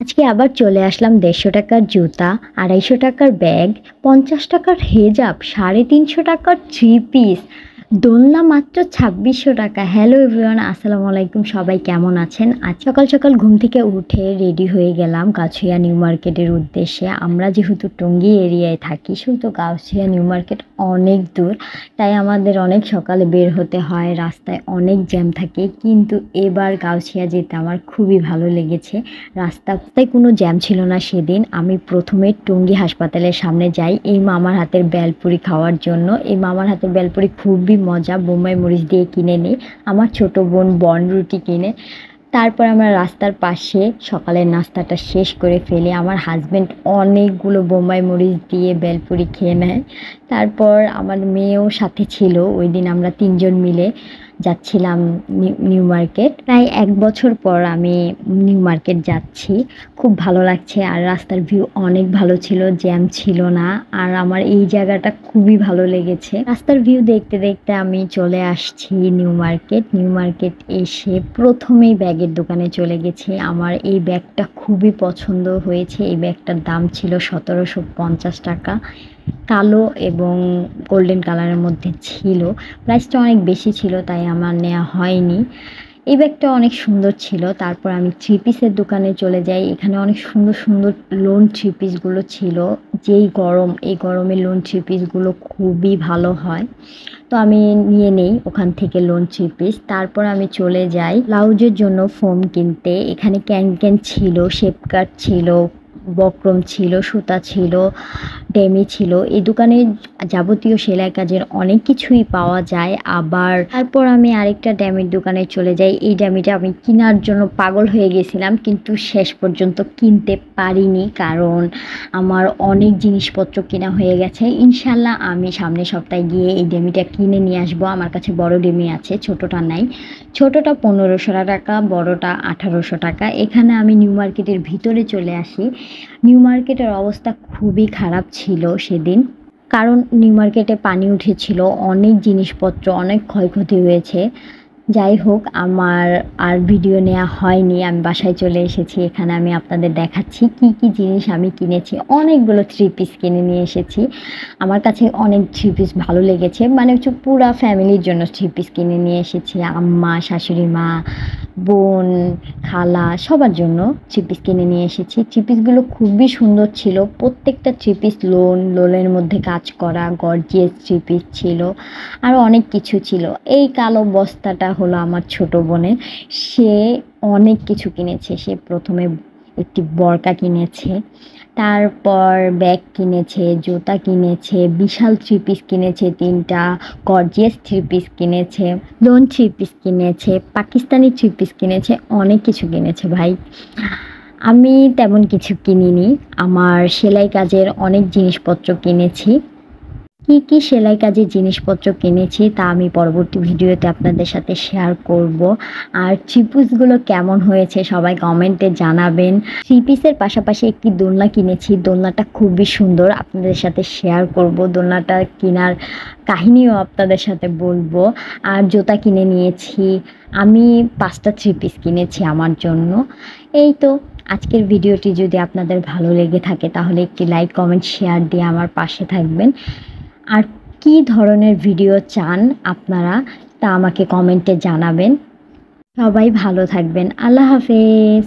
আজকে আবার চলে আসলাম ১৫০ টাকার জুতা, ২৫০ টাকার ব্যাগ, ৫০ টাকার হেজাব, ৩৫০ টাকার থ্রি পিস, দোলনা মাত্র ২৬০০ টাকা। হ্যালো এভরিওয়ান, আসসালামু আলাইকুম। সবাই কেমন আছেন? আজ সকাল সকাল ঘুম থেকে উঠে রেডি হয়ে গেলাম গাউছিয়া নিউ মার্কেটের উদ্দেশ্যে। আমরা যেহেতু টঙ্গী এরিয়ায় থাকি, সেহেতু গাউছিয়া নিউ মার্কেট অনেক দূর, তাই আমাদের অনেক সকালে বের হতে হয়। রাস্তায় অনেক জ্যাম থাকে, কিন্তু এবার গাউছিয়া যেতে আমার খুবই ভালো লেগেছে। রাস্তায় কোনো জ্যাম ছিল না সেদিন। আমি প্রথমে টঙ্গী হাসপাতালের সামনে যাই এই মামার হাতের বেলপুরি খাওয়ার জন্য। এই মামার হাতের বেলপুরি খুবই মজা, বোম্বাই মরিচ দিয়ে কিনে নিই। আমার ছোটো বোন বনরুটি কিনে। তারপর আমরা রাস্তার পাশে সকালের নাস্তাটা শেষ করে ফেলি। আমার হাজব্যান্ড অনেকগুলো বোম্বাই মরিচ দিয়ে বেলপুরি খেয়ে নেয়। তারপর আমার মেয়েও সাথে ছিল। ওই দিন আমরা ৩ জন মিলে যাচ্ছিলাম নিউ মার্কেট। প্রায় ১ বছর পর আমি নিউ মার্কেট যাচ্ছি, খুব ভালো লাগছে। আর রাস্তার ভিউ অনেক ভালো ছিল, জ্যাম ছিল না। আর আমার এই জায়গাটা খুবই ভালো লেগেছে। রাস্তার ভিউ দেখতে দেখতে আমি চলে আসছি নিউ মার্কেট এসে প্রথমেই ব্যাগের দোকানে চলে গেছি। আমার এই ব্যাগটা খুবই পছন্দ হয়েছে। এই ব্যাগটার দাম ছিল ১৭৫০ টাকা। কালো এবং গোল্ডেন কালারের মধ্যে ছিল। প্রাইসটা অনেক বেশি ছিল, তাই আমার নেওয়া হয়নি। এই ব্যাগটা অনেক সুন্দর ছিল। তারপর আমি থ্রি পিসের দোকানে চলে যাই। এখানে অনেক সুন্দর সুন্দর লোন থ্রি পিসগুলো ছিল। যেই গরম, এই গরমে লোন থ্রি পিসগুলো খুবই ভালো হয়, তো আমি নিয়ে নেই ওখান থেকে লোন থ্রি পিস। তারপর আমি চলে যাই ব্লাউজের জন্য ফোম কিনতে। এখানে ক্যান ছিল, শেপ কাট ছিল, বক্রম ছিল, সুতা ছিল, ডেমি ছিল। এই দোকানে যাবতীয় সেলাই কাজের অনেক কিছুই পাওয়া যায়। আবার তারপর আমি আরেকটা ড্যামির দোকানে চলে যাই। এই ড্যামিটা আমি কেনার জন্য পাগল হয়ে গেছিলাম, কিন্তু শেষ পর্যন্ত কিনতে পারিনি, কারণ আমার অনেক জিনিসপত্র কেনা হয়ে গেছে। ইনশাল্লাহ আমি সামনের সপ্তাহে গিয়ে এই ডেমিটা কিনে নিয়ে আসবো। আমার কাছে বড় ডেমি আছে, ছোটোটা নাই। ছোটোটা ১৫০০ টাকা, বড়টা ১৮০০ টাকা। এখানে আমি নিউ মার্কেটের ভিতরে চলে আসি। নিউ মার্কেটের অবস্থা খুবই খারাপ ছিল সেদিন, কারণ নিউ মার্কেটে পানি উঠেছিল, অনেক জিনিসপত্র, অনেক ক্ষয়ক্ষতি হয়েছে। যাই হোক, আমার আর ভিডিও নেওয়া হয়নি। আমি বাসায় চলে এসেছি। এখানে আমি আপনাদের দেখাচ্ছি কি কি জিনিস আমি কিনেছি। অনেকগুলো থ্রি পিস কিনে নিয়ে এসেছি। আমার কাছে অনেক থ্রি পিস ভালো লেগেছে, মানে হচ্ছে পুরা ফ্যামিলির জন্য থ্রি পিস কিনে নিয়ে এসেছি। আম্মা, শাশুড়ি মা, বোন, খালা, সবার জন্য থ্রি পিস কিনে নিয়ে এসেছি। থ্রি পিসগুলো খুবই সুন্দর ছিল। প্রত্যেকটা থ্রি পিস লোনের মধ্যে কাজ করা গর্জিয়াস থ্রি পিস ছিল। আরও অনেক কিছু ছিল। এই কালো বস্তাটা হলো আমার ছোট বোনের। সে অনেক কিছু কিনেছে। সে প্রথমে একটি বরকা কিনেছে, তারপর ব্যাগ কিনেছে, জুতা কিনেছে, বিশাল থ্রি পিস কিনেছে ৩টা, গর্জিয়াস থ্রি পিস কিনেছে, লোন থ্রি পিস কিনেছে, পাকিস্তানি থ্রি পিস কিনেছে, অনেক কিছু কিনেছে ভাই। আমি তেমন কিছু কিনিনি। আমার সেলাই কাজের অনেক জিনিসপত্র কিনেছি। কি কি সেলাই কাজের জিনিসপত্র কিনেছি তা আমি পরবর্তী ভিডিওতে আপনাদের সাথে শেয়ার করব। আর থ্রি পিসগুলো কেমন হয়েছে সবাই কমেন্টে জানাবেন। থ্রি পিসের পাশাপাশি একটি দোলনা কিনেছি। দোলনাটা খুবই সুন্দর, আপনাদের সাথে শেয়ার করব। দোলনাটা কেনার কাহিনীও আপনাদের সাথে বলবো। আর জুতা কিনে নিয়েছি। আমি 5টা থ্রি পিস কিনেছি আমার জন্য। এই তো, আজকের ভিডিওটি যদি আপনাদের ভালো লেগে থাকে তাহলে একটি লাইক, কমেন্ট, শেয়ার দিয়ে আমার পাশে থাকবেন। আর কি ধরনের ভিডিও চান আপনারা তা আমাকে কমেন্টে জানাবেন। সবাই ভালো থাকবেন। আল্লাহ হাফেজ।